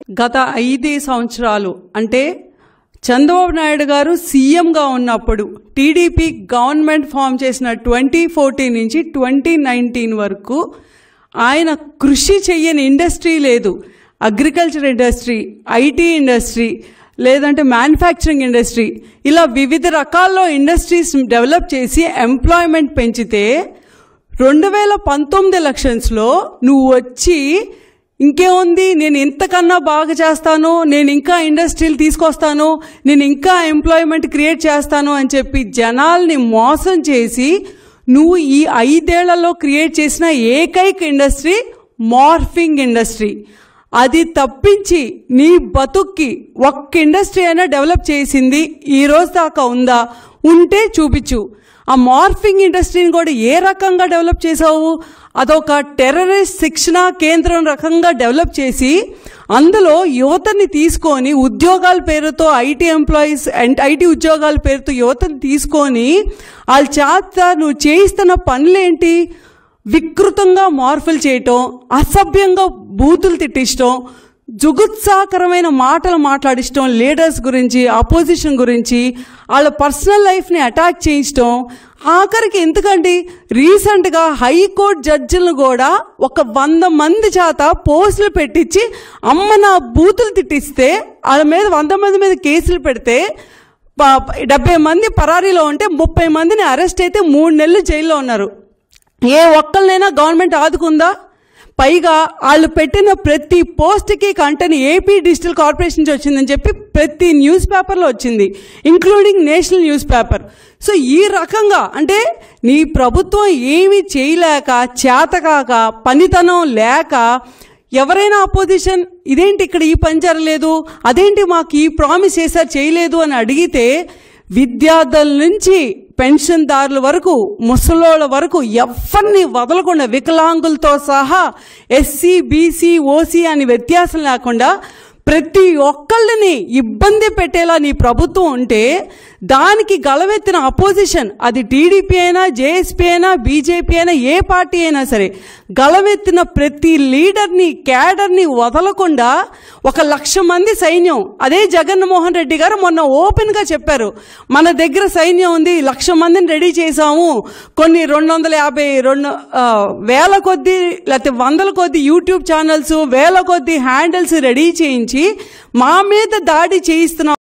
గత 5 సంవత్సరాలు అంటే చంద్రబాబు నాయుడు గారు సీఎంగా ఉన్నప్పుడు టీడీపీ గవర్నమెంట్ ఫామ్ చేసిన 2014 నుంచి 2019 వరకు ఆయన కృషి చేయని ఇండస్ట్రీ లేదు. అగ్రికల్చర్ ఇండస్ట్రీ, ఐటీ ఇండస్ట్రీ, లేదంటే మ్యానుఫ్యాక్చరింగ్ ఇండస్ట్రీ, ఇలా వివిధ రకాల్లో ఇండస్ట్రీస్ డెవలప్ చేసి ఎంప్లాయ్మెంట్ పెంచితే 2019 ఎలక్షన్స్లో నువ్వు వచ్చి ఇంకేముంది, నేను ఇంతకన్నా బాగా చేస్తాను, నేను ఇంకా ఇండస్ట్రీలు తీసుకొస్తాను, నేను ఇంకా ఎంప్లాయ్మెంట్ క్రియేట్ చేస్తాను అని చెప్పి జనాల్ని మోసం చేసి నువ్వు ఈ 5 ఏళ్లలో క్రియేట్ చేసిన ఏకైక ఇండస్ట్రీ మార్ఫింగ్ ఇండస్ట్రీ. అది తప్పించి నీ బతుక్కి ఒక్క ఇండస్ట్రీ అయినా డెవలప్ చేసింది ఈ రోజు దాకా ఉందా? ఉంటే చూపించు. ఆ మార్ఫింగ్ ఇండస్ట్రీని కూడా ఏ రకంగా డెవలప్ చేసావు? అదొక టెర్రరిస్ట్ శిక్షణ కేంద్రం రకంగా డెవలప్ చేసి అందులో యువతని తీసుకొని ఉద్యోగాల పేరుతో ఐటీ ఉద్యోగాల పేరుతో యువతని తీసుకొని వాళ్ళ చేత నువ్వు చేయిస్తున్న పనులేంటి? వికృతంగా మార్పులు చేయటం, అసభ్యంగా బూతులు తిట్టించడం, జుగుత్సాకరమైన మాటలు మాట్లాడించడం, లీడర్స్ గురించి, అపోజిషన్ గురించి, వాళ్ళ పర్సనల్ లైఫ్ని అటాక్ చేయించడం. ఆఖరికి ఎందుకండి రీసెంట్గా హైకోర్టు జడ్జిలను కూడా ఒక 100 మంది చేత పోస్టులు పెట్టించి అమ్మ నా బూతులు తిట్టిస్తే వాళ్ళ మీద 100 మంది మీద కేసులు పెడితే 70 మంది పరారీలో ఉంటే 30 మందిని అరెస్ట్ అయితే 3 నెలలు జైల్లో ఉన్నారు. ఏ ఒక్కరినైనా గవర్నమెంట్ ఆదుకుందా? పైగా వాళ్ళు పెట్టిన ప్రతి పోస్ట్కి కంటెంట్ ఏపీ డిజిటల్ కార్పొరేషన్ నుంచి వచ్చిందని చెప్పి ప్రతి న్యూస్ పేపర్లో వచ్చింది, including national news paper. So ఈ రకంగా అంటే నీ ప్రభుత్వం ఏమీ చేయలేక, చేతకాక, పనితనం లేక ఎవరైనా అపోజిషన్ ఇదేంటి ఇక్కడ ఈ పని జరగలేదు, అదేంటి మాకు ఈ ప్రామిస్ చేశారు చేయలేదు అని అడిగితే విద్యార్థుల నుంచి పెన్షన్దారుల వరకు, ముసలోళ్ళ వరకు ఎవరిని వదలకుండా వికలాంగులతో సహా ఎస్సీ, బీసీ, ఓసీ అని వ్యత్యాసం లేకుండా ప్రతి ఒక్కళ్ళని ఇబ్బంది పెట్టేలా నీ ప్రభుత్వం ఉంటే దానికి గలవెత్తిన అపోజిషన్, అది టీడీపీ అయినా, జేఎస్పీ అయినా, బీజేపీ అయినా, ఏ పార్టీ అయినా సరే, గలవెత్తిన ప్రతి లీడర్ని, క్యాడర్ని వదలకుండా 1,00,000 మంది సైన్యం. అదే జగన్మోహన్ రెడ్డి గారు మొన్న ఓపెన్గా చెప్పారు, మన దగ్గర సైన్యం ఉంది, 1,00,000 మందిని రెడీ చేశాము, కొన్ని 250 వేల కొద్దీ లేకపోతే 100 కొద్దీ యూట్యూబ్ ఛానల్స్, వేల కొద్దీ హ్యాండిల్స్ రెడీ చేయించి మా మీద దాడి చేయిస్తున్నాం.